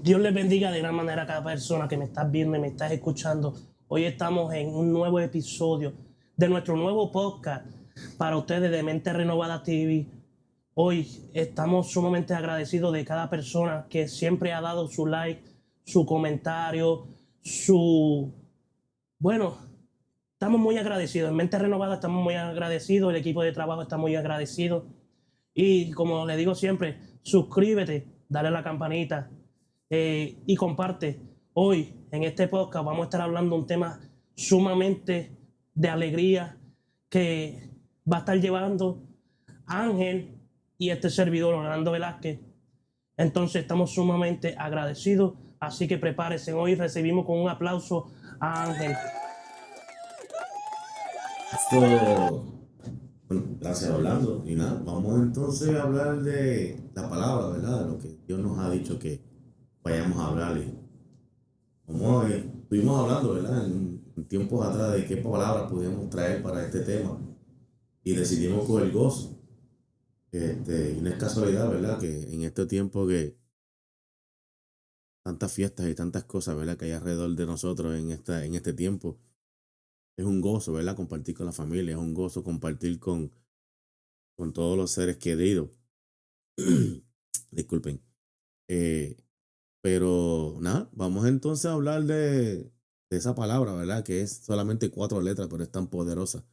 Dios les bendiga de gran manera a cada persona que me estás viendo y me estás escuchando. Hoy estamos en un nuevo episodio de nuestro nuevo podcast para ustedes de Mente Renovada TV. Hoy estamos sumamente agradecidos de cada persona que siempre ha dado su like, su comentario, Bueno, estamos muy agradecidos. En Mente Renovada estamos muy agradecidos. El equipo de trabajo está muy agradecido. Y como le digo siempre, suscríbete, dale a la campanita y comparte. Hoy en este podcast vamos a estar hablando de un tema sumamente de alegría que va a estar llevando Ángel y este servidor Orlando Velázquez. Entonces estamos sumamente agradecidos, así que prepárense. Hoy recibimos con un aplauso a Ángel. Bueno, gracias Orlando. Y nada, vamos entonces a hablar de la palabra, ¿verdad? De lo que Dios nos ha dicho que vayamos a hablar. Y como estuvimos hablando, ¿verdad? En tiempos atrás de qué palabra podíamos traer para este tema. Y decidimos con el gozo. Y no es casualidad, ¿verdad? Que en este tiempo que tantas fiestas y tantas cosas, ¿verdad? Que hay alrededor de nosotros en este tiempo. Es un gozo, ¿verdad? Compartir con la familia, es un gozo compartir con todos los seres queridos. Disculpen. Eh, pero nada, vamos entonces a hablar de esa palabra, ¿verdad? Que es solamente 4 letras, pero es tan poderosa.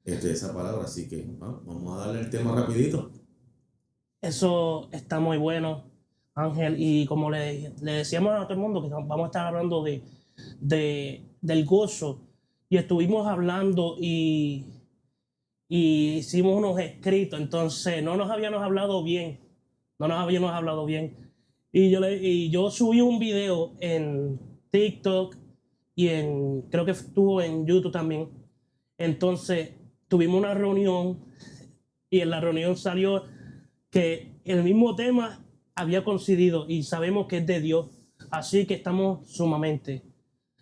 Esa palabra, así que vamos a darle el tema rapidito. Eso está muy bueno, Ángel. Y como le decíamos a todo el mundo que vamos a estar hablando del gozo. Y estuvimos hablando y hicimos unos escritos. Entonces no nos habíamos hablado bien. No nos habíamos hablado bien. Y yo subí un video en TikTok y creo que estuvo en YouTube también. Entonces tuvimos una reunión y en la reunión salió que el mismo tema había coincidido y sabemos que es de Dios. Así que estamos sumamente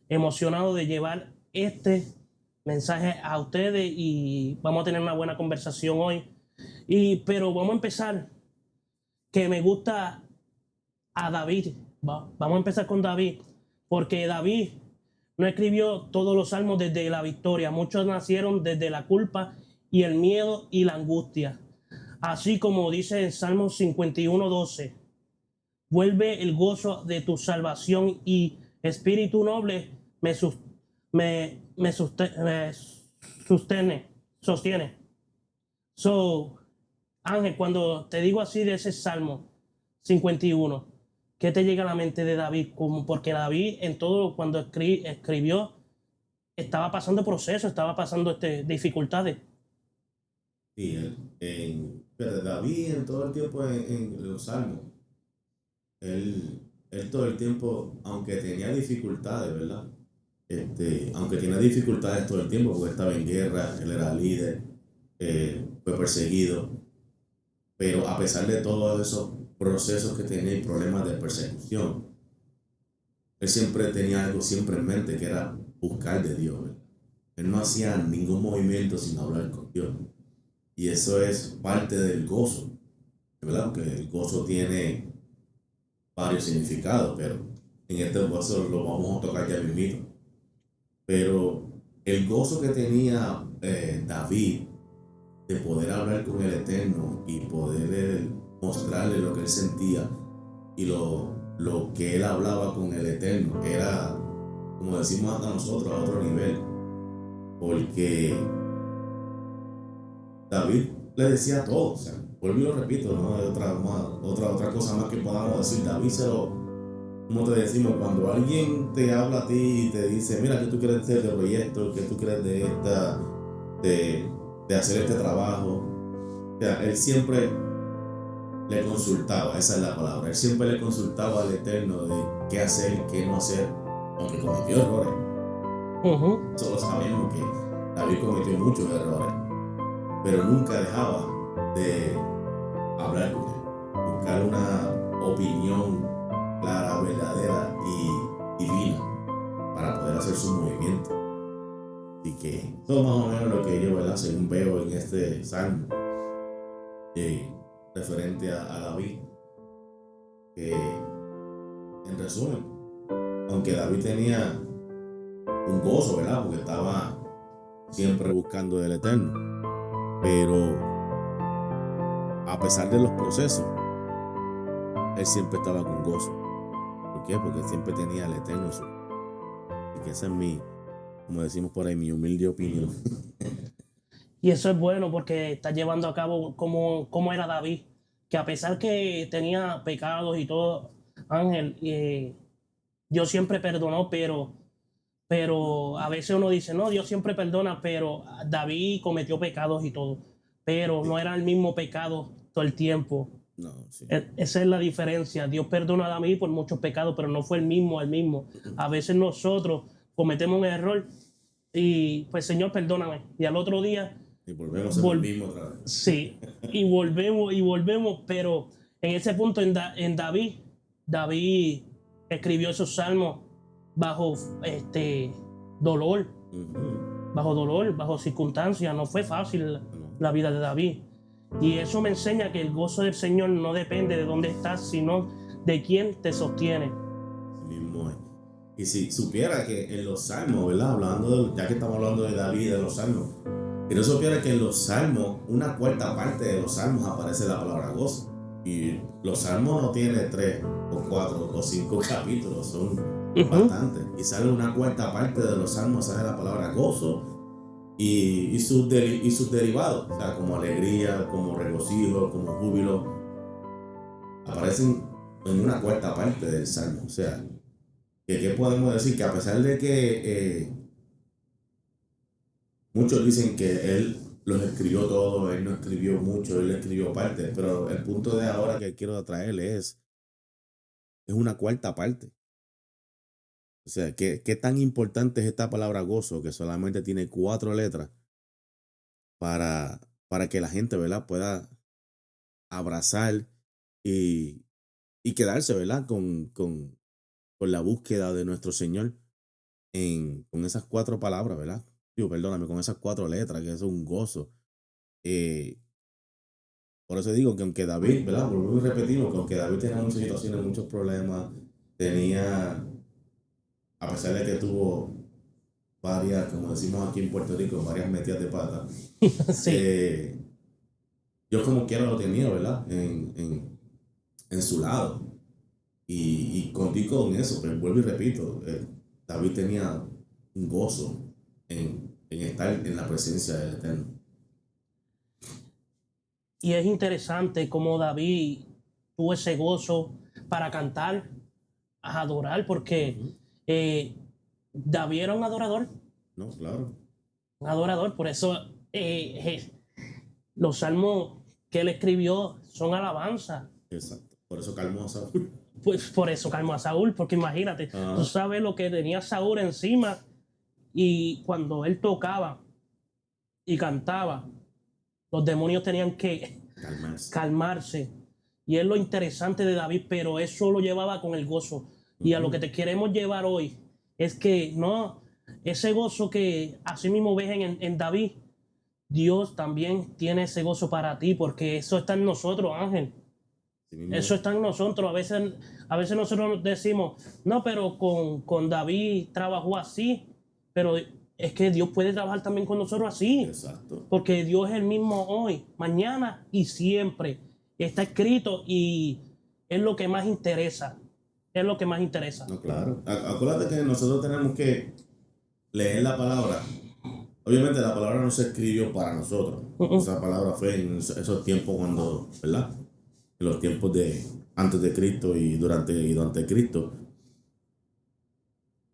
emocionados de llevar este mensaje a ustedes y vamos a tener una buena conversación hoy. Pero vamos a empezar, que me gusta a David. Vamos a empezar con David, porque David no escribió todos los salmos desde la victoria. Muchos nacieron desde la culpa y el miedo y la angustia. Así como dice en Salmo 51:12, vuelve el gozo de tu salvación y espíritu noble me sostiene. So, Ángel, cuando te digo así de ese Salmo 51, ¿qué te llega a la mente de David? Porque David en todo cuando escribió estaba pasando procesos, estaba pasando dificultades. Sí, pero David en todo el tiempo en los salmos, él todo el tiempo, aunque tenía dificultades, ¿verdad? Aunque tenía dificultades todo el tiempo, porque estaba en guerra, él era líder, fue perseguido, pero a pesar de todos esos procesos que tenía y problemas de persecución, él siempre tenía algo siempre en mente, que era buscar de Dios, ¿verdad? Él no hacía ningún movimiento sin hablar con Dios. Y eso es parte del gozo, ¿verdad? Porque el gozo tiene varios significados, pero en este gozo lo vamos a tocar ya mismito. Pero el gozo que tenía David de poder hablar con el Eterno y poder mostrarle lo que él sentía y lo que él hablaba con el Eterno era, como decimos hasta nosotros, a otro nivel. Porque David le decía todo, o sea, vuelvo y lo repito, no hay otra cosa más que podamos decir. David como te decimos, cuando alguien te habla a ti y te dice, mira, ¿qué tú crees de este proyecto? ¿Qué tú crees de hacer este trabajo? O sea, él siempre le consultaba, esa es la palabra, él siempre le consultaba al Eterno de qué hacer, qué no hacer, aunque cometió errores. Solo sabemos que David cometió muchos errores, pero nunca dejaba de hablar con él, buscar una opinión clara, verdadera y divina para poder hacer su movimiento. Así que todo más o menos lo que yo, ¿verdad?, según veo en este salmo referente a David, que en resumen, aunque David tenía un gozo, ¿verdad? Porque estaba siempre buscando del Eterno, pero a pesar de los procesos, él siempre estaba con gozo. ¿Por qué? Porque siempre tenía al Eterno en su... Y que esa es mi, como decimos por ahí, mi humilde opinión. Y eso es bueno porque está llevando a cabo como era David, que a pesar que tenía pecados y todo, Ángel, Dios siempre perdonó, pero a veces uno dice, no, Dios siempre perdona, pero David cometió pecados y todo, pero no era el mismo pecado todo el tiempo. No, sí. Esa es la diferencia. Dios perdona a David por muchos pecados, pero no fue el mismo. A veces nosotros cometemos un error y pues Señor, perdóname. Y al otro día Y volvemos a ser el mismo otra vez. sí, y volvemos, pero en ese punto en David escribió esos salmos bajo dolor, bajo circunstancias. No fue fácil la vida de David. Y eso me enseña que el gozo del Señor no depende de dónde estás, sino de quién te sostiene. Mismo es. Y si supiera que en los salmos, ¿verdad? Ya que estamos hablando de David, de los salmos, que no supiera que en los salmos, una cuarta parte de los salmos aparece la palabra gozo. Y los salmos no tienen 3 o 4 o 5 capítulos, son bastantes. Y sale una cuarta parte de los salmos, sale la palabra gozo y sus derivados, o sea, como alegría, como regocijo, como júbilo, aparecen en una cuarta parte del salmo. O sea, ¿qué podemos decir? Que a pesar de que muchos dicen que él los escribió todos, él no escribió mucho, él escribió partes, pero el punto de ahora que quiero traerle es una cuarta parte. O sea, ¿qué tan importante es esta palabra gozo, que solamente tiene 4 letras, para que la gente, ¿verdad?, pueda abrazar y quedarse, ¿verdad?, con la búsqueda de nuestro Señor con esas 4 palabras, ¿verdad? Perdóname, con esas 4 letras, que es un gozo. Por eso digo que aunque David, ¿verdad? Volvemos y repetimos que aunque David tenía muchas situaciones, muchos problemas, a pesar de que tuvo varias, como decimos aquí en Puerto Rico, varias metidas de pata, Sí. Dios como quiera lo tenía, ¿verdad? En su lado. Y contigo con eso, pero vuelvo y repito, David tenía un gozo en estar en la presencia del Eterno. Y es interesante cómo David tuvo ese gozo para cantar, a adorar, porque David era un adorador. No, claro. Un adorador, por eso los salmos que él escribió son alabanza. Exacto. Por eso calmó a Saúl. Pues por eso calmó a Saúl, porque imagínate, tú sabes lo que tenía Saúl encima, y cuando él tocaba y cantaba, los demonios tenían que calmarse. Y es lo interesante de David, pero eso lo llevaba con el gozo. Y a lo que te queremos llevar hoy es que no, ese gozo que así mismo ves en David, Dios también tiene ese gozo para ti, porque eso está en nosotros, Ángel. Eso está en nosotros. A veces nosotros decimos, no, pero con David trabajó así, pero es que Dios puede trabajar también con nosotros así. Exacto. Porque Dios es el mismo hoy, mañana y siempre. Está escrito y es lo que más interesa. Es lo que más interesa. No, claro. Acuérdate que nosotros tenemos que leer la palabra. Obviamente la palabra no se escribió para nosotros. Esa palabra fue en esos tiempos cuando, ¿verdad? En los tiempos de antes de Cristo y durante Cristo.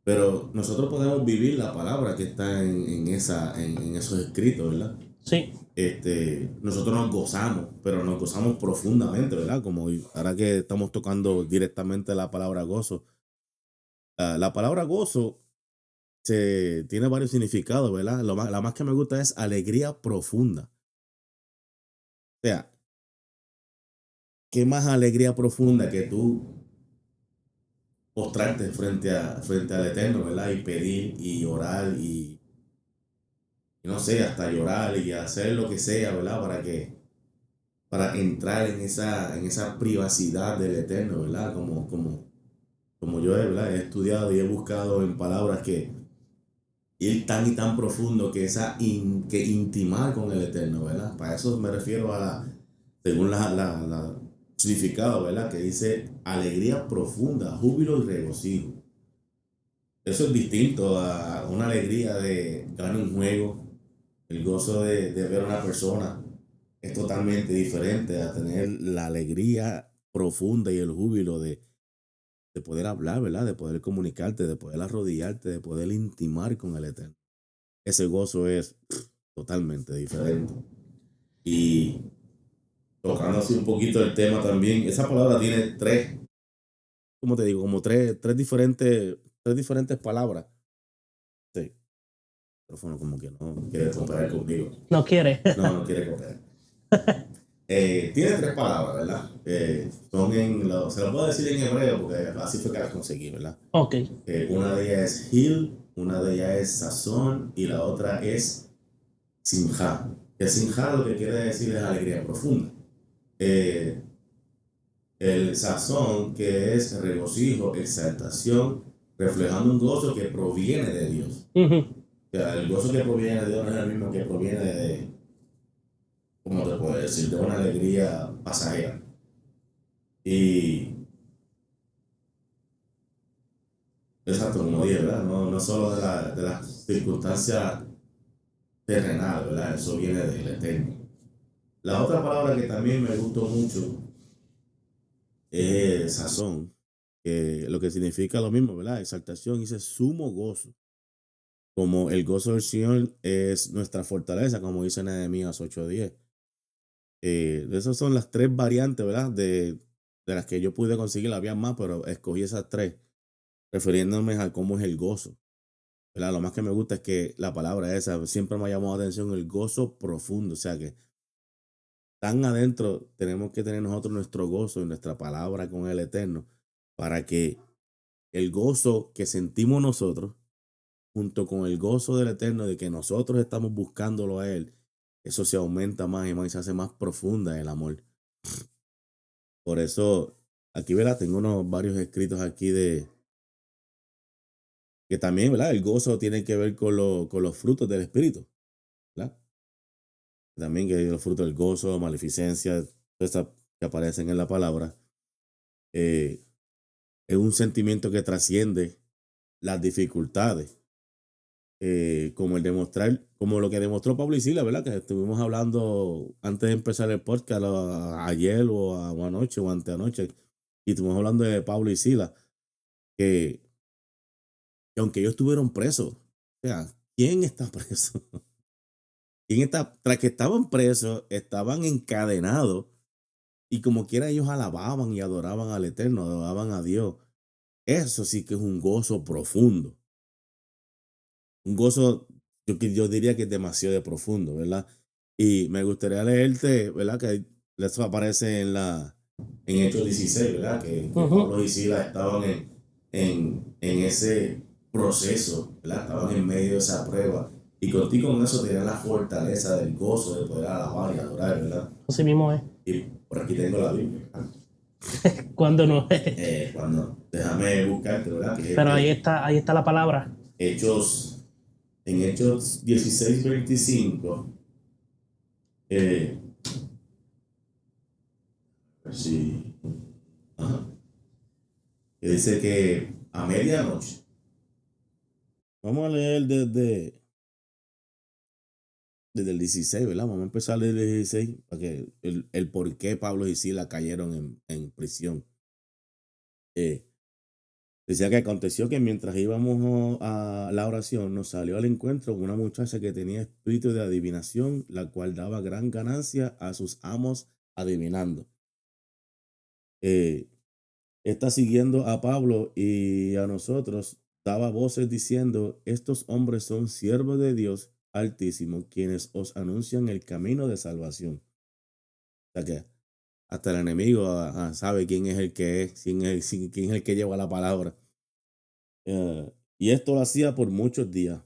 Pero nosotros podemos vivir la palabra que está en esos escritos, ¿verdad? Sí. Nosotros nos gozamos, pero nos gozamos profundamente, ¿verdad? Como ahora que estamos tocando directamente la palabra gozo. La palabra gozo tiene varios significados, ¿verdad? La más que me gusta es alegría profunda. O sea, ¿qué más alegría profunda que tú postrarte frente al Eterno, ¿verdad? Y pedir y orar y no sé, hasta llorar y hacer lo que sea, ¿verdad? Para entrar en esa privacidad del Eterno, ¿verdad? Como como yo ¿verdad? He estudiado y he buscado en palabras que ir tan y tan profundo que que intimar con el Eterno, ¿verdad? Para eso me refiero a según la significado, ¿verdad? Que dice alegría profunda, júbilo y regocijo. Eso es distinto a una alegría de ganar un juego, el gozo de ver a una persona. Es totalmente diferente a tener la alegría profunda y el júbilo de poder hablar, ¿verdad? De poder comunicarte, de poder arrodillarte, de poder intimar con el Eterno. Ese gozo es totalmente diferente. Y tocando así un poquito el tema también, esa palabra tiene tres, como te digo, como tres diferentes palabras. Sí, el micrófono como que no quiere cooperar conmigo. No quiere. No, no quiere cooperar. Tiene tres palabras, ¿verdad? Se lo puedo decir en hebreo porque así fue que las conseguí, ¿verdad? Ok. Una de ellas es Hil, una de ellas es Sazón y la otra es Simja. Que Simja lo que quiere decir es alegría profunda. Eh, el Sazón, que es regocijo, exaltación, reflejando un gozo que proviene de Dios. Ujú. O sea, el gozo que proviene de Dios no es el mismo que proviene ¿cómo te puedo decir? De una alegría pasajera. Y exacto, como dije, ¿verdad? No solo de las circunstancias terrenales, ¿verdad? Eso viene del Eterno. La otra palabra que también me gustó mucho es sazón, que lo que significa lo mismo, ¿verdad? Exaltación, dice sumo gozo. Como el gozo del Señor es nuestra fortaleza, como dice Nehemías 8:10. Esas son las tres variantes, ¿verdad? De las que yo pude conseguir, había más, pero escogí esas tres, refiriéndome a cómo es el gozo. ¿Verdad? Lo más que me gusta es que la palabra esa siempre me ha llamado la atención, el gozo profundo. O sea que tan adentro tenemos que tener nosotros nuestro gozo y nuestra palabra con el Eterno para que el gozo que sentimos nosotros, junto con el gozo del Eterno de que nosotros estamos buscándolo a Él, eso se aumenta más y más y se hace más profunda el amor. Por eso, aquí, ¿verdad? Tengo varios escritos aquí de que también, ¿verdad? El gozo tiene que ver con los frutos del Espíritu, ¿verdad? También que los frutos del gozo, maleficencia, todas estas que aparecen en la palabra, eh, es un sentimiento que trasciende las dificultades, como el demostrar, como lo que demostró Pablo y Sila, ¿verdad? Que estuvimos hablando antes de empezar el podcast ayer o anoche o anteanoche, y estuvimos hablando de Pablo y Sila, que, que aunque ellos estuvieron presos, o sea, ¿quién está preso? ¿Quién está? Tras que estaban presos, estaban encadenados. Y como quiera ellos alababan y adoraban al Eterno, adoraban a Dios. Eso sí que es un gozo profundo. Un gozo, yo diría que es demasiado de profundo, ¿verdad? Y me gustaría leerte, ¿verdad? Que eso aparece en Hechos 16, ¿verdad? Que Ujú. Pablo y Silas estaban en ese proceso, ¿verdad? Estaban en medio de esa prueba. Y contigo con eso tenían la fortaleza del gozo de poder alabar y adorar, ¿verdad? Así mismo es. Y por aquí tengo la Biblia. Cuando no. Déjame buscarte, ¿verdad? Pero ahí está la palabra. Hechos, en Hechos 16:25, eh, sí, ajá, que dice que a medianoche, vamos a leer desde el 16, ¿verdad? Vamos a empezar desde el 16 para que el por qué Pablo y Sila cayeron en prisión. Eh, Decía que aconteció que mientras íbamos a la oración, nos salió al encuentro una muchacha que tenía espíritu de adivinación, la cual daba gran ganancia a sus amos adivinando. Eh, Está siguiendo a Pablo y a nosotros, daba voces diciendo, estos hombres son siervos de Dios Altísimo, quienes os anuncian el camino de salvación. O sea que hasta el enemigo sabe quién es el que es, quién es el que lleva la palabra. Y esto lo hacía por muchos días.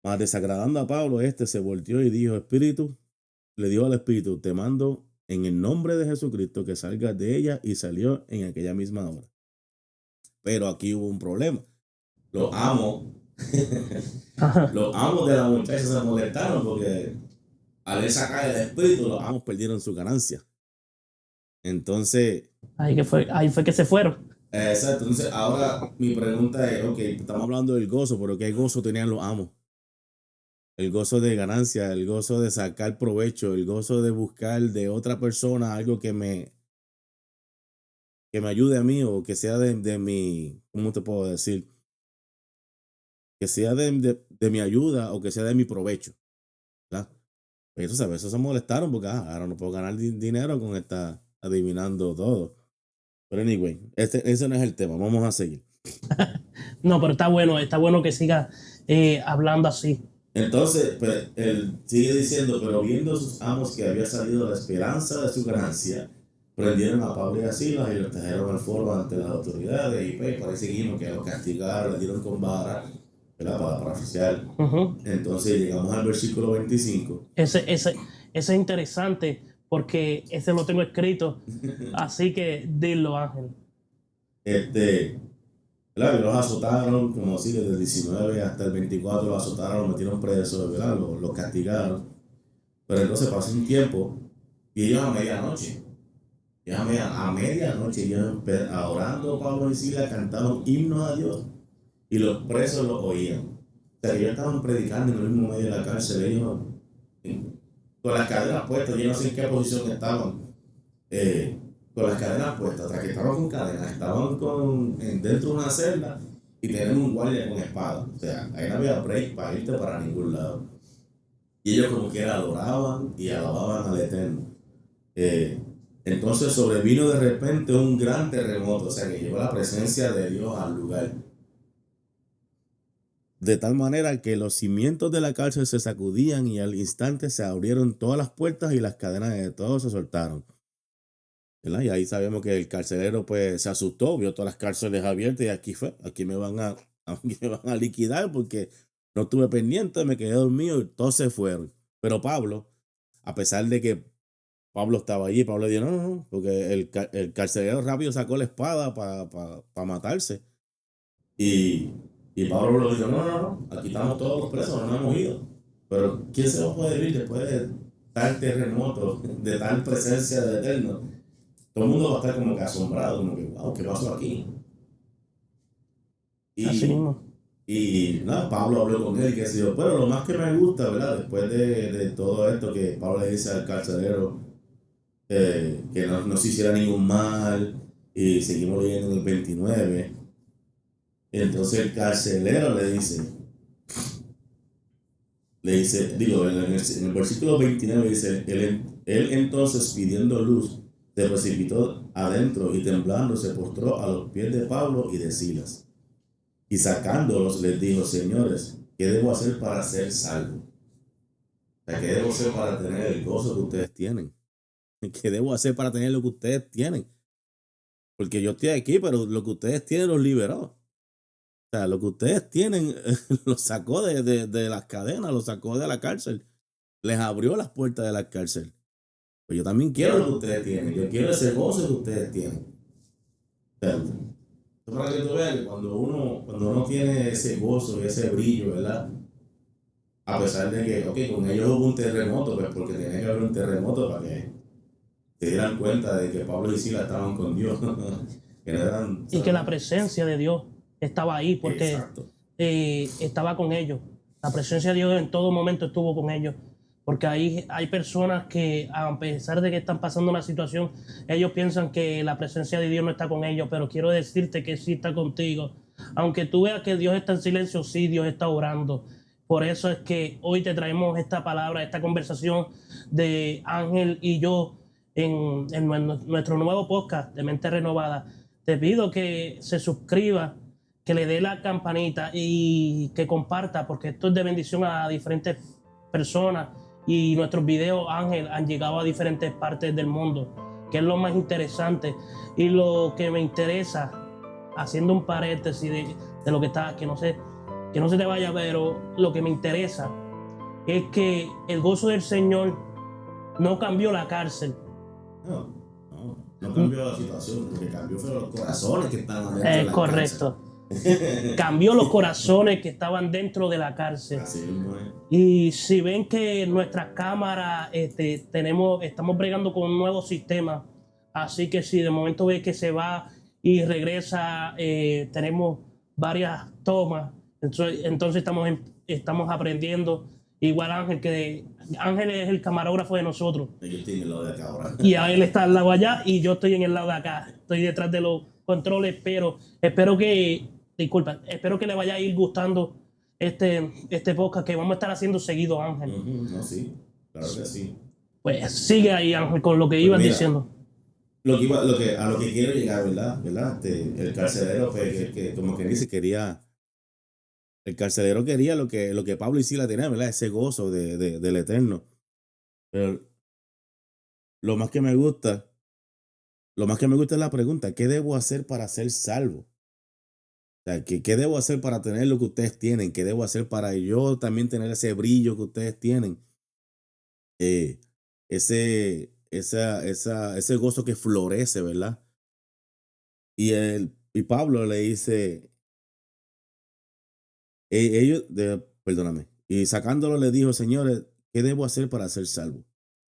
Mas desagradando a Pablo, este se volteó y dijo, Espíritu, le dio al Espíritu, te mando en el nombre de Jesucristo que salgas de ella, y salió en aquella misma hora. Pero aquí hubo un problema. Los amos, Ajá. los amos de la muchacha se molestaron porque al él sacar el espíritu, los amos perdieron su ganancia. Entonces, Ahí fue que se fueron. exacto. Entonces, ahora mi pregunta es, ok, estamos hablando del gozo, pero ¿qué gozo tenían los amos? El gozo de ganancia, el gozo de sacar provecho, el gozo de buscar de otra persona algo que me ayude a mí o que sea de mi, ¿cómo te puedo decir? Que sea de mi ayuda o que sea de mi provecho, ¿verdad? Pues entonces a veces se molestaron porque ahora no puedo ganar dinero con estar adivinando todo. Pero anyway, ese no es el tema, vamos a seguir. No, pero está bueno que siga hablando así. Entonces, pues, él sigue diciendo, pero viendo sus amos que había salido la esperanza de su ganancia, prendieron a Pablo y a Silas y los trajeron al foro ante las autoridades y pues parece que los castigaron, les dieron con vara, ¿verdad? Para oficial. Ujú. Entonces llegamos al versículo 25. Ese es interesante porque ese lo tengo escrito. Así que dilo, Ángel. ¿Verdad? Y los azotaron, como así, desde el 19 hasta el 24 los azotaron, los metieron presos, ¿verdad? Los castigaron. Pero entonces pasó un tiempo y ellos a medianoche. A medianoche ellos orando Pablo y Silas cantaban himnos a Dios y los presos lo oían. O sea que ellos estaban predicando en el mismo medio de la cárcel, ellos con las cadenas puestas, yo no sé en qué posición estaban, con las cadenas puestas, o sea que estaban con cadenas, estaban dentro de una celda y tenían un guardia con espada. O sea, ahí no había break para irte para ningún lado. Y ellos como quiera adoraban y alababan al Eterno. Entonces sobrevino de repente un gran terremoto, o sea que llegó la presencia de Dios al lugar. De tal manera que los cimientos de la cárcel se sacudían y al instante se abrieron todas las puertas y las cadenas de todos se soltaron. ¿Verdad? Y ahí sabemos que el carcelero pues se asustó, vio todas las cárceles abiertas y aquí me van aquí me van a liquidar porque no estuve pendiente, me quedé dormido y todos se fueron. Pero Pablo, a pesar de que Pablo estaba allí, Pablo dijo, no, porque el carcelero rápido sacó la espada para matarse. Y Pablo lo dijo, no, aquí estamos todos los presos, no nos hemos ido. Pero ¿quién se va a poder ir después de tal terremoto, de tal presencia del Eterno? Todo el mundo va a estar como que asombrado, como que, wow, ¿qué pasó aquí? Así Y, mismo. y nada, Pablo habló con él y que sé yo. Pero lo más que me gusta, ¿verdad? Después de todo esto que Pablo le dice al carcelero, que no se hiciera ningún mal, y seguimos leyendo en el 29. Entonces el carcelero digo, en el versículo 29 dice, él entonces pidiendo luz, se precipitó adentro y temblando se postró a los pies de Pablo y de Silas. Y sacándolos les dijo, señores, ¿qué debo hacer para ser salvo? O sea, ¿qué debo hacer para tener el gozo que ustedes tienen? ¿Qué debo hacer para tener lo que ustedes tienen? Porque yo estoy aquí, pero lo que ustedes tienen los liberó. O sea, lo que ustedes tienen los sacó de las cadenas, los sacó de la cárcel. Les abrió las puertas de la cárcel. Pues yo también quiero lo que ustedes tienen. Yo quiero ese gozo que ustedes tienen. O sea, para que tú veas que cuando uno tiene ese gozo y ese brillo, ¿verdad? A pesar de que, ok, con ellos hubo un terremoto, pues porque tenía que haber un terremoto para que se dieran cuenta de que Pablo y Silas estaban con Dios. Que no eran, Y que la presencia de Dios estaba ahí porque exacto. estaba con ellos. La presencia de Dios en todo momento estuvo con ellos. Porque hay personas que, a pesar de que están pasando una situación, ellos piensan que la presencia de Dios no está con ellos, pero quiero decirte que sí está contigo. Aunque tú veas que Dios está en silencio, sí, Dios está orando. Por eso es que hoy te traemos esta palabra, esta conversación de Ángel y yo en nuestro nuevo podcast de Mente Renovada. Te pido que se suscriba, que le dé la campanita y que comparta, porque esto es de bendición a diferentes personas y nuestros videos, Ángel, han llegado a diferentes partes del mundo, que es lo más interesante. Y lo que me interesa, haciendo un paréntesis de lo que está, que no se te vaya, pero lo que me interesa es que el gozo del Señor no cambió la cárcel. No, No cambió la situación, lo que cambió fueron los corazones que estaban dentro de la Correcto. Cambió los corazones que estaban dentro de la cárcel. Así mismo es. Y si ven que nuestras cámaras estamos bregando con un nuevo sistema, así que si de momento ves que se va y regresa, tenemos varias tomas, entonces estamos aprendiendo. Igual Ángel es el camarógrafo de nosotros. Yo estoy en el lado de acá ahora. Y a él está al lado allá y yo estoy en el lado de acá. Estoy detrás de los controles, pero espero que le vaya a ir gustando este podcast que vamos a estar haciendo seguido, Ángel. No, sí, claro que sí. Pues sigue ahí, Ángel, con lo que ibas diciendo. A lo que quiero llegar, ¿verdad? El carcelero, pues, que como que dice, el carcelero quería lo que Pablo y Silas tenían, ¿verdad? Ese gozo del Eterno. Pero lo más que me gusta es la pregunta: ¿qué debo hacer para ser salvo? O sea, ¿qué debo hacer para tener lo que ustedes tienen? ¿Qué debo hacer para yo también tener ese brillo que ustedes tienen? Ese gozo que florece, ¿verdad? Y Pablo le dice, perdóname, y sacándolo le dijo: señores, ¿qué debo hacer para ser salvo?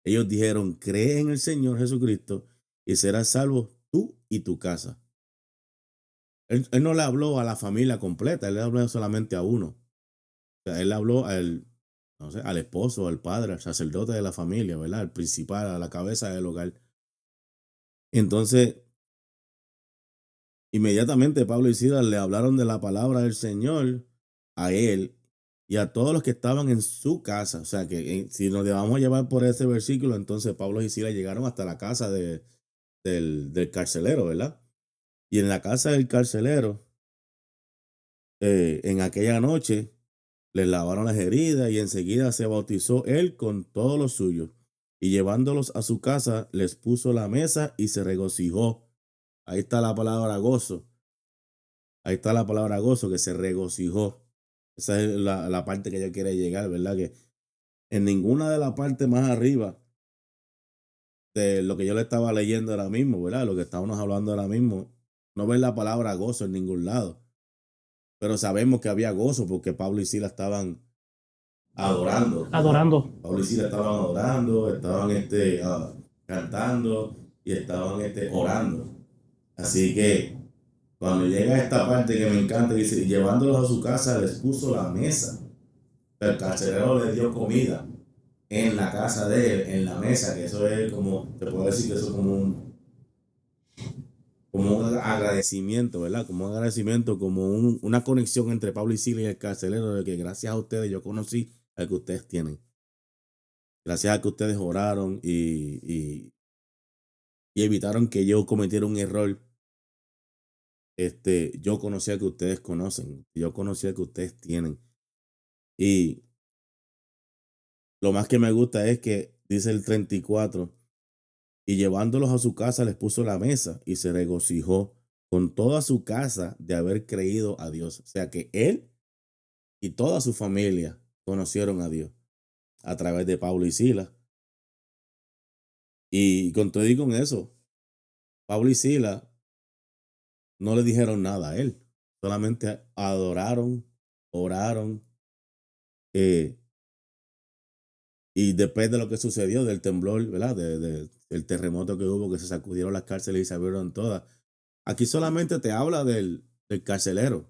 Ellos dijeron: cree en el Señor Jesucristo y serás salvo tú y tu casa. Él no le habló a la familia completa, él le habló solamente a uno. O sea, él habló al esposo, al padre, al sacerdote de la familia, ¿verdad? Al principal, a la cabeza del hogar. Entonces, inmediatamente Pablo y Silas le hablaron de la palabra del Señor a él y a todos los que estaban en su casa. O sea, que si nos vamos a llevar por ese versículo, entonces Pablo y Silas llegaron hasta la casa del carcelero, ¿verdad? Y en la casa del carcelero, en aquella noche, les lavaron las heridas y enseguida se bautizó él con todos los suyos. Y llevándolos a su casa, les puso la mesa y se regocijó. Ahí está la palabra gozo. Ahí está la palabra gozo, que se regocijó. Esa es la parte que ella quiere llegar, ¿verdad? Que en ninguna de las partes más arriba de lo que yo le estaba leyendo ahora mismo, ¿verdad? Lo que estábamos hablando ahora mismo, no ves la palabra gozo en ningún lado. Pero sabemos que había gozo porque Pablo y Silas estaban adorando. Pablo y Silas estaban adorando, estaban cantando y estaban orando. Así que cuando llega a esta parte que me encanta, dice: llevándolos a su casa les puso la mesa. El carcelero les dio comida en la casa de él, en la mesa, que eso es como, te puedo decir que eso es como un agradecimiento, ¿verdad? Como un agradecimiento, como una conexión entre Pablo y Silas y el carcelero, de que gracias a ustedes yo conocí al que ustedes tienen. Gracias a que ustedes oraron y evitaron que yo cometiera un error. Yo conocía que ustedes conocen, yo conocía que ustedes tienen. Y lo más que me gusta es que dice el 34, y llevándolos a su casa les puso la mesa y se regocijó con toda su casa de haber creído a Dios. O sea que él y toda su familia conocieron a Dios a través de Pablo y Silas. Y con todo y con eso, Pablo y Silas no le dijeron nada a él. Solamente adoraron, oraron. Y después de lo que sucedió, del temblor, ¿verdad? Del terremoto que hubo, que se sacudieron las cárceles y se abrieron todas. Aquí solamente te habla del carcelero.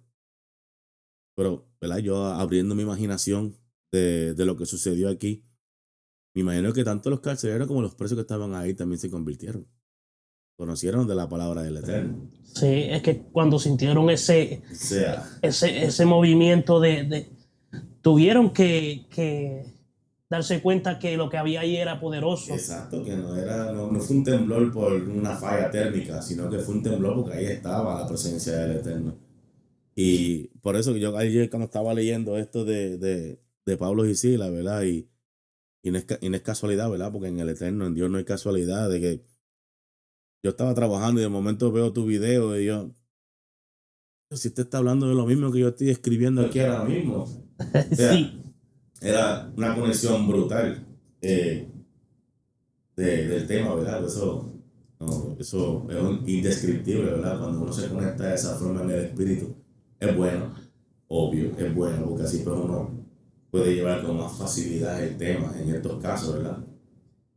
Pero, ¿verdad? Yo abriendo mi imaginación de lo que sucedió aquí, me imagino que tanto los carceleros como los presos que estaban ahí también se convirtieron. Conocieron de la palabra del Eterno. Sí, es que cuando sintieron ese movimiento tuvieron que darse cuenta que lo que había ahí era poderoso. Exacto, que no fue un temblor por una falla térmica, sino que fue un temblor porque ahí estaba la presencia del Eterno. Y por eso que yo ayer cuando estaba leyendo esto de Pablo y Silas, ¿verdad? Y no es casualidad, ¿verdad? Porque en el Eterno, en Dios no hay casualidad de que yo estaba trabajando y de momento veo tu video y yo, si usted está hablando de lo mismo que yo estoy escribiendo aquí ahora mismo. O sea, sí. Era una conexión brutal del tema, ¿verdad? Eso No, eso es indescriptible, ¿verdad? Cuando uno se conecta de esa forma en el espíritu, es bueno, obvio, es bueno, porque así pues uno puede llevar con más facilidad el tema en estos casos, ¿verdad?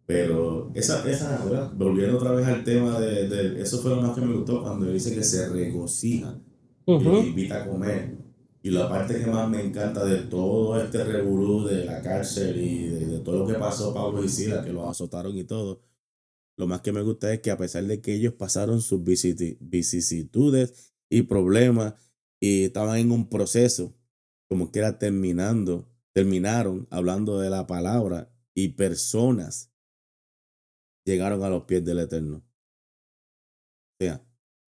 Pero ¿verdad? Volviendo otra vez al tema eso fue lo más que me gustó cuando dice que se regocija y los Ujú. invita a comer. Y la parte que más me encanta de todo este revolú de la cárcel y de todo lo que pasó Pablo y Sila, que los azotaron y todo, lo más que me gusta es que a pesar de que ellos pasaron sus vicisitudes y problemas y estaban en un proceso, como que era terminaron hablando de la palabra y personas llegaron a los pies del Eterno. O sea,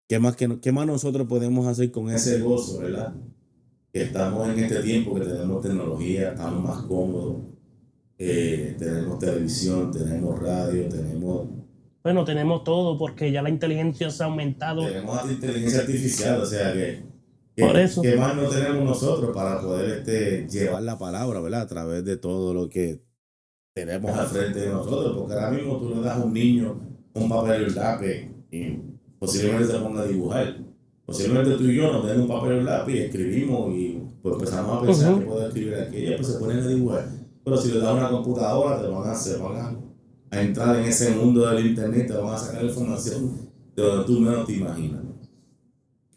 qué más nosotros podemos hacer con ese gozo, verdad? Que estamos en este tiempo que tenemos tecnología, estamos más cómodos, tenemos televisión, tenemos radio, Bueno, tenemos todo porque ya la inteligencia se ha aumentado. tenemos hasta inteligencia artificial, o sea Por eso. ¿qué más no tenemos nosotros para poder llevar la palabra, ¿verdad? A través de todo lo que tenemos al frente de nosotros, porque ahora mismo tú le das a un niño un papel y un lápiz y posiblemente se ponga a dibujar. Posiblemente tú y yo nos den un papel y un lápiz y escribimos y pues empezamos a pensar que Ujú. puedo escribir aquí y pues se ponen a dibujar. Pero si le das una computadora, se van a entrar en ese mundo del internet, te van a sacar información de donde tú menos te imaginas.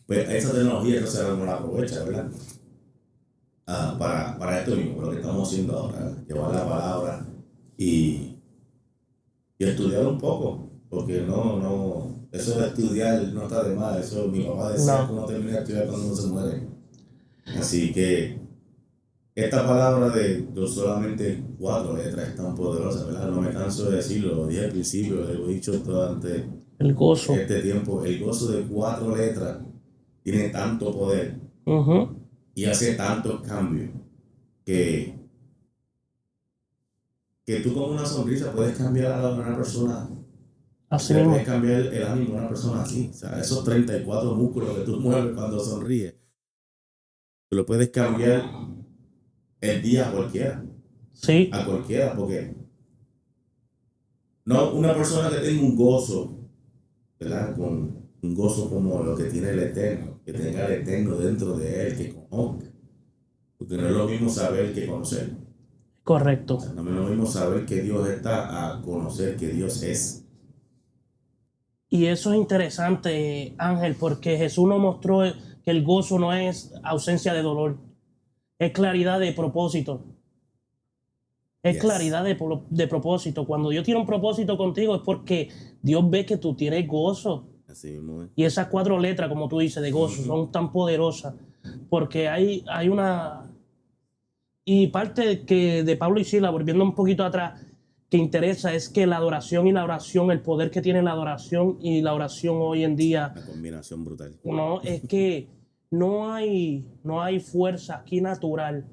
Pues esa tecnología no se no la aprovecha, ¿verdad? Para esto mismo, lo que estamos haciendo ahora, llevar la palabra y, y estudiar un poco, porque eso de estudiar no está de más, eso mi papá decía que No. uno termina de estudiar cuando uno se muere. Así que esta palabra de solamente 4 letras es tan poderosa, ¿verdad? No me canso de decirlo, lo dije al principio, lo he dicho durante El gozo. este tiempo, el gozo de 4 letras tiene tanto poder Ujú. y hace tantos cambios que, que tú con una sonrisa puedes cambiar a una persona, Así le puedes mismo. cambiar el ánimo a una persona así. O sea, esos 34 músculos que tú mueves cuando sonríes, tú lo puedes cambiar el día Sí, a cualquiera, porque no una persona que tenga un gozo, ¿verdad? Con un gozo como lo que tiene el Eterno, que tenga el Eterno dentro de él, que conozca. Porque no es lo mismo saber que conocer. O correcto. sea, no es lo mismo saber que Dios está a conocer que Dios es. Y eso es interesante, Ángel, porque Jesús nos mostró que el gozo no es ausencia de dolor, es claridad de propósito. Es Yes. claridad de propósito. Cuando Dios tiene un propósito contigo es porque Dios ve que tú tienes gozo. Así mismo es. Y esas 4 letras, como tú dices, de gozo, son tan poderosas. Porque hay una... Y parte que de Pablo y Sila, volviendo un poquito atrás, que interesa es que la adoración y la oración, el poder que tiene la adoración y la oración hoy en día, Una combinación brutal. no, es que no hay fuerza aquí natural,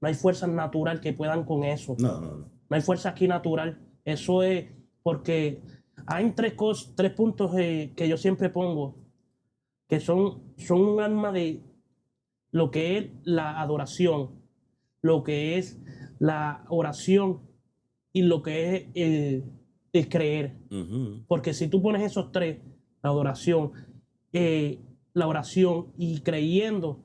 no hay fuerza natural que puedan con eso. No, no, no. No hay fuerza aquí natural. Eso es porque hay tres puntos que yo siempre pongo, que son un alma de lo que es la adoración, lo que es la oración y lo que es el creer. Ujú. Porque si tú pones esos tres, la adoración, la oración y creyendo,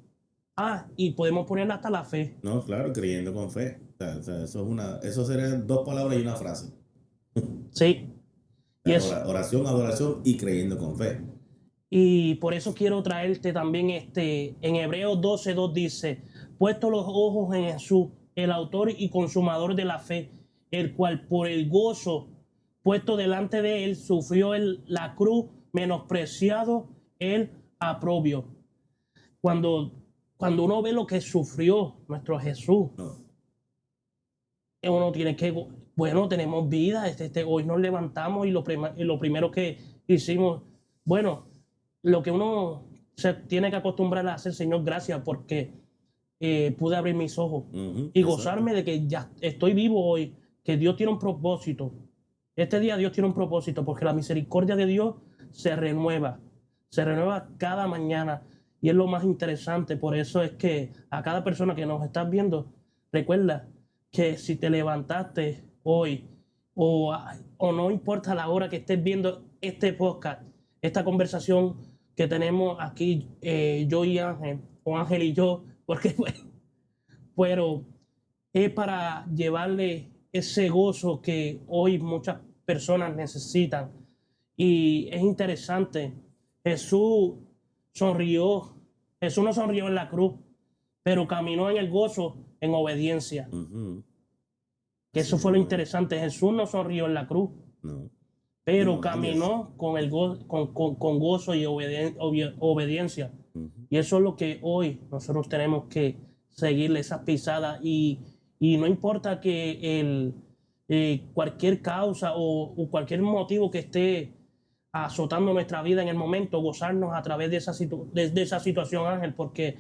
y podemos ponerle hasta la fe. No, claro, creyendo con fe. O sea, eso serían 2 palabras y una frase. Sí, O y sea, es. oración, adoración y creyendo con fe. Y por eso quiero traerte también en Hebreos 12:2 dice, puesto los ojos en Jesús, el autor y consumador de la fe, el cual por el gozo puesto delante de él sufrió la cruz, menospreciado el aprobio. Cuando, cuando uno ve lo que sufrió nuestro Jesús, No. uno tiene que, bueno, tenemos vida, hoy nos levantamos y lo primero que hicimos, bueno, lo que uno se tiene que acostumbrar a hacer, Señor, gracias porque pude abrir mis ojos Ujú, y exacto. gozarme de que ya estoy vivo hoy, que Dios tiene un propósito. Este día Dios tiene un propósito porque la misericordia de Dios se renueva cada mañana y es lo más interesante. Por eso es que a cada persona que nos está viendo, recuerda que si te levantaste hoy o no importa la hora que estés viendo este podcast, esta conversación que tenemos aquí, yo y Ángel, o Ángel y yo, porque pero es para llevarle ese gozo que hoy muchas personas necesitan. Y es interesante, Jesús sonrió, Jesús no sonrió en la cruz, pero caminó en el gozo en obediencia. Ujú. Que Así eso fue lo mismo es. interesante. Jesús no sonrió en la cruz, No. pero No, nadie. caminó con, con gozo y obediencia. Ujú. Y eso es lo que hoy nosotros tenemos que seguirle esas pisadas. Y no importa que cualquier causa o cualquier motivo que esté azotando nuestra vida en el momento, gozarnos a través de de esa situación, Ángel, porque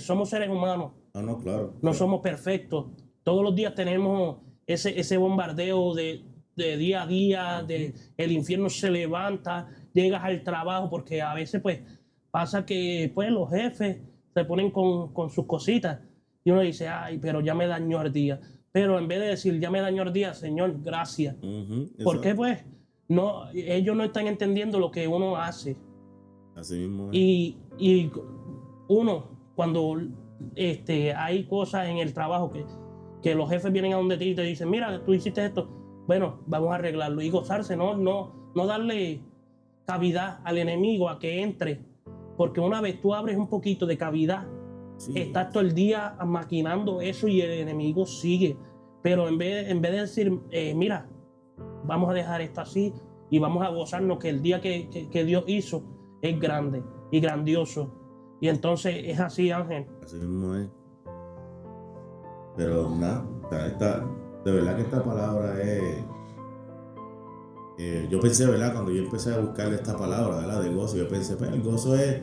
somos seres humanos. Ah, no, claro. No Claro. somos perfectos. Todos los días tenemos ese bombardeo de día a día, de el infierno se levanta, llegas al trabajo, porque a veces pues pasa que pues los jefes se ponen con sus cositas y uno dice, ay, pero ya me dañó el día. Pero en vez de decir, ya me dañó el día, Señor, gracias. Ujú. Porque Exacto. pues no, ellos no están entendiendo lo que uno hace. Así mismo es. Y uno, cuando hay cosas en el trabajo que los jefes vienen a donde ti y te dicen, mira, tú hiciste esto, bueno, vamos a arreglarlo y gozarse, no darle cavidad al enemigo a que entre, porque una vez tú abres un poquito de cavidad, Sí. estás todo el día maquinando eso y el enemigo sigue. Pero en vez de decir, mira, vamos a dejar esto así y vamos a gozarnos que el día que Dios hizo es grande y grandioso. Y entonces es así, Ángel. Así mismo es. Pero nada, o sea, de verdad que esta palabra es. Yo pensé, ¿verdad? Cuando yo empecé a buscar esta palabra, ¿verdad? De gozo, yo pensé, pues el gozo es.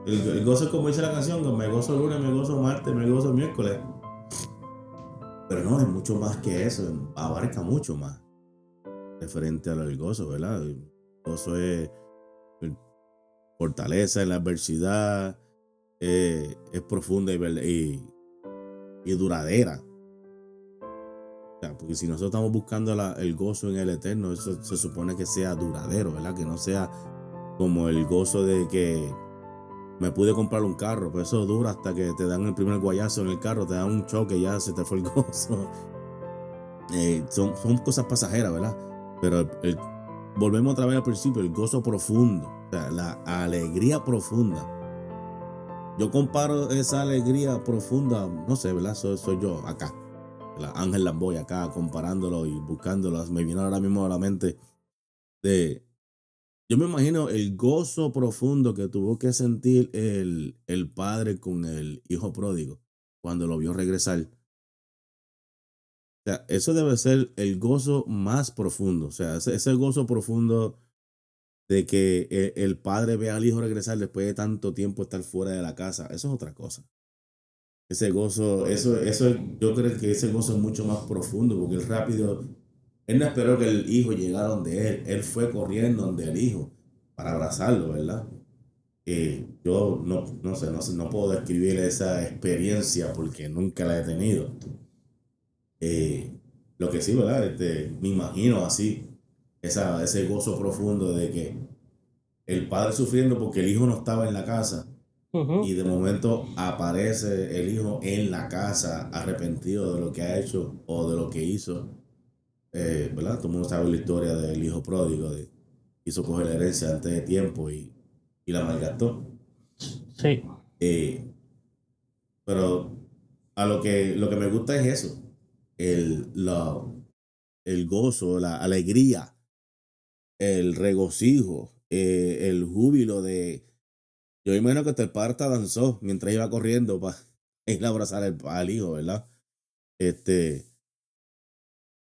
El gozo es como dice la canción, que me gozo lunes, me gozo martes, me gozo miércoles. Pero no, es mucho más que eso, abarca mucho más referente a lo del gozo, ¿verdad? El gozo es fortaleza en la adversidad, es profunda y duradera. O sea, porque si nosotros estamos buscando el gozo en el eterno, eso se supone que sea duradero, ¿verdad? Que no sea como el gozo de que me pude comprar un carro, pero eso dura hasta que te dan el primer guayazo en el carro, te dan un choque y ya se te fue el gozo. Son cosas pasajeras, ¿verdad? Pero volvemos otra vez al principio, el gozo profundo, o sea, la alegría profunda. Yo comparo esa alegría profunda, no sé, ¿verdad? Soy yo acá, Ángel Lamboy acá, comparándolo y buscándolo. Me vino ahora mismo a la mente yo me imagino el gozo profundo que tuvo que sentir el padre con el hijo pródigo cuando lo vio regresar. O sea, eso debe ser el gozo más profundo. O sea, ese gozo profundo de que el padre ve al hijo regresar después de tanto tiempo estar fuera de la casa. Eso es otra cosa. Ese gozo, yo creo que ese gozo es mucho más profundo porque él no esperó que el hijo llegara donde él fue corriendo donde el hijo para abrazarlo, ¿verdad? Yo no sé, no puedo describir esa experiencia porque nunca la he tenido. Lo que sí, ¿verdad? Me imagino así, ese gozo profundo de que el padre sufriendo porque el hijo no estaba en la casa y de momento aparece el hijo en la casa arrepentido de lo que ha hecho o de lo que hizo. ¿Verdad? Todo el mundo sabe la historia del hijo pródigo, quiso coger la herencia antes de tiempo y la malgastó. Sí. Pero lo que me gusta es eso, el gozo, la alegría, el regocijo, el júbilo de. Yo imagino que hasta el padre hasta danzó mientras iba corriendo para ir a abrazar al hijo, ¿verdad?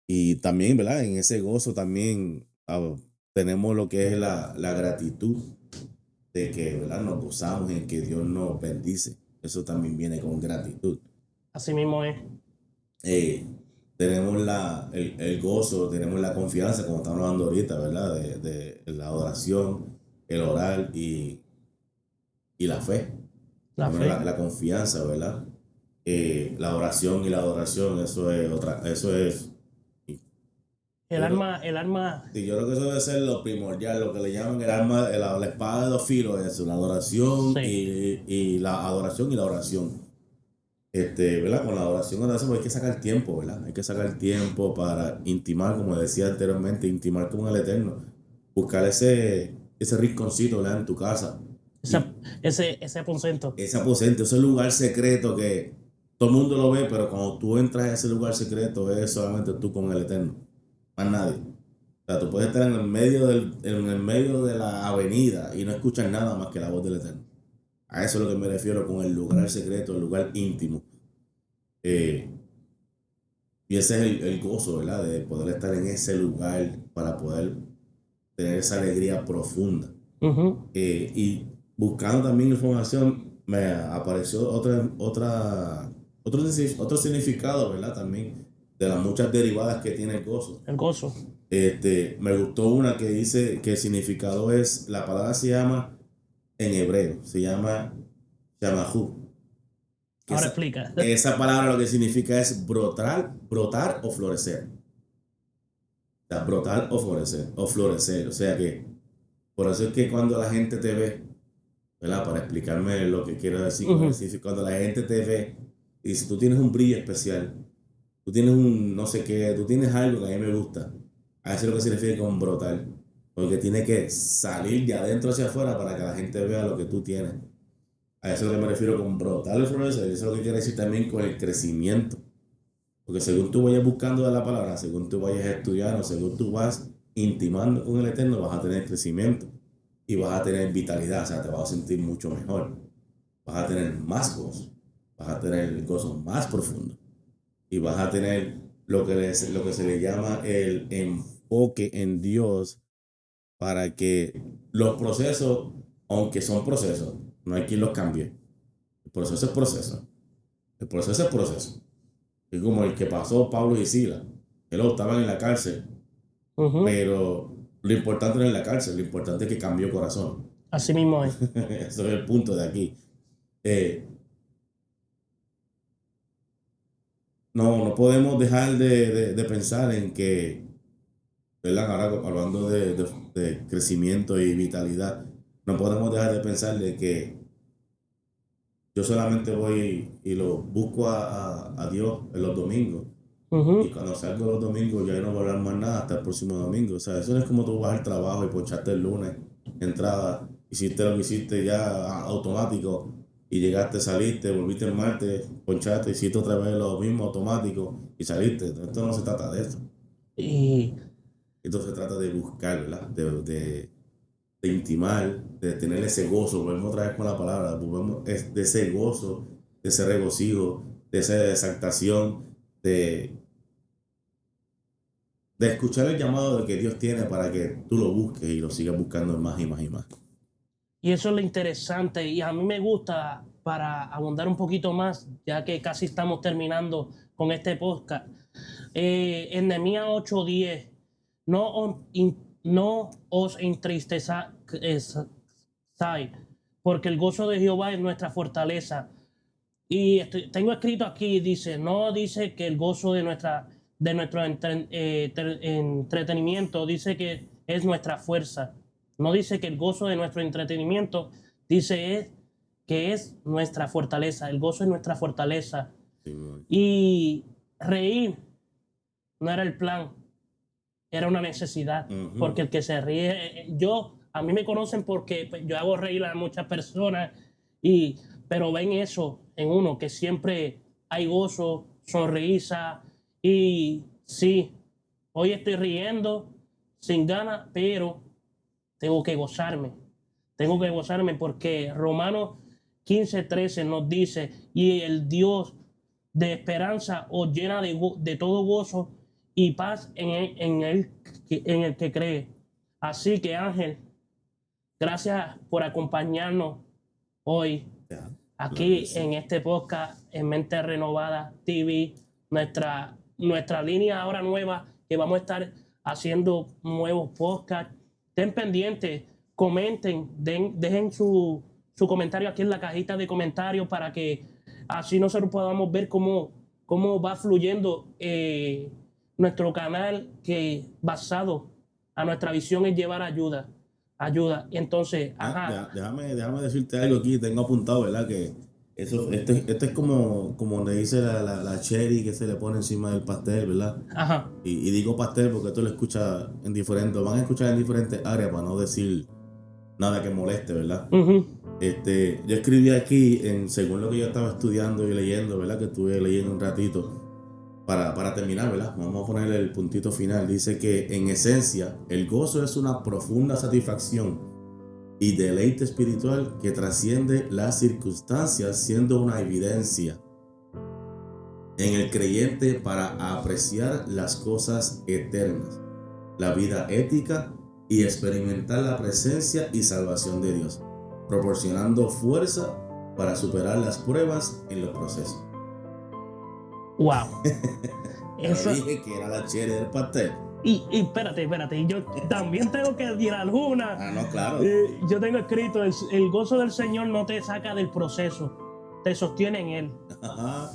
Y también, ¿verdad? En ese gozo también tenemos lo que es la gratitud de que, ¿verdad? Nos gozamos en que Dios nos bendice. Eso también viene con gratitud. Así mismo es. Eh, tenemos el gozo, tenemos la confianza, como estamos hablando ahorita, ¿verdad? De la adoración, el orar y la fe. La Tenemos fe. la confianza, ¿verdad? La oración y la adoración, eso es El arma, Sí, yo creo que eso debe ser lo primordial, lo que le llaman el arma, la espada de dos filos, es la adoración sí, y la adoración y la oración. ¿Verdad? Con la oración ahora hay que sacar tiempo, ¿verdad? Hay que sacar tiempo para intimar, como decía anteriormente, intimar con el Eterno. Buscar ese rinconcito, ¿verdad? En tu casa. ese, Y ese aposento. ese aposento, ese lugar secreto que todo el mundo lo ve, pero cuando tú entras a ese lugar secreto es solamente tú con el Eterno. Más nadie. O sea, tú puedes estar en el medio de la avenida y no escuchar nada más que la voz del Eterno. A eso es lo que me refiero con el lugar secreto, el lugar íntimo. Eh, y ese es el gozo, ¿verdad? De poder estar en ese lugar para poder tener esa alegría profunda. Ujú. Y buscando también información, me apareció otro significado, ¿verdad? También de las muchas derivadas que tiene el gozo. El gozo. Me gustó una que dice que el significado es, la palabra se llama, en hebreo, se llama Shamahu. Que Ahora explica. esa palabra lo que significa es brotar o florecer. O sea, brotar o florecer, o florecer. O sea que, por eso es que cuando la gente te ve, ¿verdad? Para explicarme lo que quiero decir con Ujú. el cuando la gente te ve y dice, tú tienes un brillo especial, tú tienes un no sé qué, tú tienes algo que a mí me gusta. A eso es lo que se refiere con brotar. Porque tiene que salir de adentro hacia afuera para que la gente vea lo que tú tienes. A eso es lo que me refiero con brotar el florecer. Eso es lo que quiere decir también con el crecimiento. Porque según tú vayas buscando de la palabra, según tú vayas estudiando, según tú vas intimando con el Eterno, vas a tener crecimiento y vas a tener vitalidad, o sea, te vas a sentir mucho mejor, vas a tener más gozo, vas a tener el gozo más profundo y vas a tener lo que se le llama el enfoque en Dios para que los procesos, aunque son procesos, no hay quien los cambie. El proceso es proceso. El proceso es proceso. Es como el que pasó Pablo y Sila. Ellos estaban en la cárcel, Ujú. pero lo importante no es la cárcel, lo importante es que cambió corazón. Así mismo es. Eso es el punto de aquí. Eh, no podemos dejar de pensar en que, ¿verdad? Ahora hablando de crecimiento y vitalidad, no podemos dejar de pensar de que yo solamente voy y lo busco a Dios en los domingos. Y Ujú. cuando salgo los domingos ya no voy a hablar más nada hasta el próximo domingo. O sea, eso no es como tú vas al trabajo y ponchaste el lunes, entrada, hiciste lo que hiciste ya automático y llegaste, saliste, volviste el martes, ponchaste, hiciste otra vez lo mismo automático y saliste. Esto no se trata de eso. Y Esto se trata de buscar, ¿verdad? De intimar, de tener ese gozo. Volvemos otra vez con la palabra, volvemos de ese gozo, de ese regocijo, de esa exaltación, de de escuchar el llamado de que Dios tiene para que tú lo busques y lo sigas buscando más y más y más. eso es lo interesante. Y a mí me gusta, para abundar un poquito más, ya que casi estamos terminando con este podcast. En Nehemías 8:10, no os entristezcáis, porque el gozo de Jehová es nuestra fortaleza. Y tengo escrito aquí, no dice que el gozo de nuestro entretenimiento, dice que es nuestra fuerza. No dice que el gozo de nuestro entretenimiento, que es nuestra fortaleza. El gozo es nuestra fortaleza. Sí, Y reír no era el plan, era una necesidad. ujú. Porque el que se ríe, a mí me conocen porque pues, yo hago reír a muchas personas, pero ven eso en uno, que siempre hay gozo, sonrisa. Y sí, hoy estoy riendo sin ganas, pero tengo que gozarme. Tengo que gozarme porque Romanos 15:13 nos dice, y el Dios de esperanza os llena de todo gozo y paz en el que cree. Así que Ángel, gracias por acompañarnos hoy Ya, claro que aquí en sí. este podcast en Mente Renovada TV, nuestra línea ahora nueva, que vamos a estar haciendo nuevos podcasts. Estén pendientes, comenten, dejen su comentario aquí en la cajita de comentarios para que así nosotros podamos ver cómo va fluyendo nuestro canal que basado a nuestra visión es llevar ayuda. Ayuda. Entonces, ajá. Déjame decirte algo aquí, tengo apuntado, ¿verdad? Que esto es como le dice la cherry que se le pone encima del pastel, ¿verdad? Ajá. Y digo pastel porque esto lo escucha en diferentes, van a escuchar en diferentes áreas para no decir nada que moleste, ¿verdad? Ujú. Yo escribí aquí, según lo que yo estaba estudiando y leyendo, ¿verdad? Que estuve leyendo un ratito, para terminar, ¿verdad? Vamos a ponerle el puntito final. Dice que en esencia, el gozo es una profunda satisfacción y deleite espiritual que trasciende las circunstancias, siendo una evidencia en el creyente para apreciar las cosas eternas, la vida ética y experimentar la presencia y salvación de Dios, proporcionando fuerza para superar las pruebas en los procesos. Wow. Ya Eso. lo dije que era la cherry del pastel. Y espérate, y yo también tengo que tirar una. Ah, no, claro. Yo tengo escrito, el gozo del Señor no te saca del proceso, te sostiene en él. Ajá.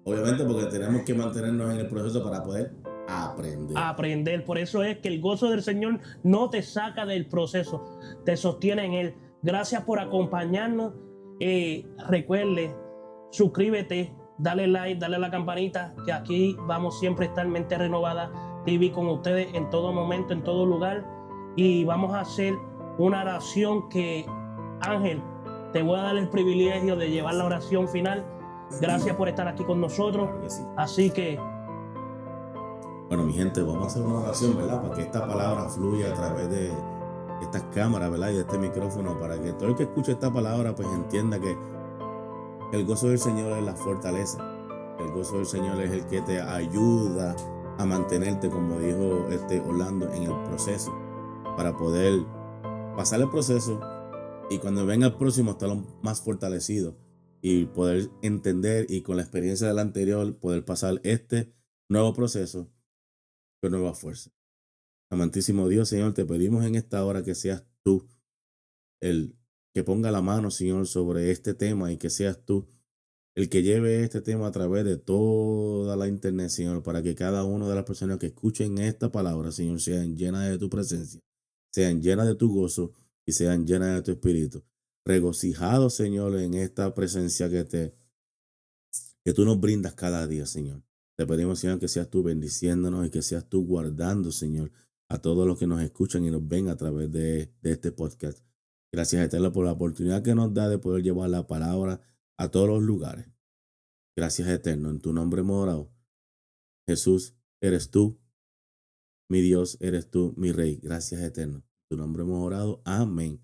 Obviamente porque tenemos que mantenernos en el proceso para poder aprender. Aprender. Por eso es que el gozo del Señor no te saca del proceso, te sostiene en él. Gracias por acompañarnos. Recuerde, suscríbete, dale like, dale a la campanita, que aquí vamos siempre a estar Mente Renovada TV con ustedes en todo momento, en todo lugar. Y vamos a hacer una oración que, Ángel, te voy a dar el privilegio de llevar la oración final. Gracias por estar aquí con nosotros. Claro que sí. Así que, bueno, mi gente, vamos a hacer una oración, ¿verdad? Para que esta palabra fluya a través de estas cámaras, ¿verdad? Y de este micrófono, para que todo el que escuche esta palabra, pues entienda que el gozo del Señor es la fortaleza. El gozo del Señor es el que te ayuda a mantenerte, como dijo Orlando, en el proceso, para poder pasar el proceso y cuando venga el próximo estar más fortalecido y poder entender, y con la experiencia del anterior poder pasar este nuevo proceso con nueva fuerza. Amantísimo Dios, Señor, te pedimos en esta hora que seas tú el que ponga la mano, Señor, sobre este tema, y que seas tú el que lleve este tema a través de toda la internet, Señor, para que cada una de las personas que escuchen esta palabra, Señor, sean llenas de tu presencia, sean llenas de tu gozo y sean llenas de tu espíritu. Regocijados, Señor, en esta presencia que tú nos brindas cada día, Señor. Te pedimos, Señor, que seas tú bendiciéndonos y que seas tú guardando, Señor, a todos los que nos escuchan y nos ven a través de este podcast. Gracias, Eterno, por la oportunidad que nos da de poder llevar la palabra a todos los lugares. Gracias, Eterno, en tu nombre hemos orado. Jesús, eres tú, mi Dios, eres tú, mi Rey. Gracias, Eterno. En tu nombre hemos orado. Amén.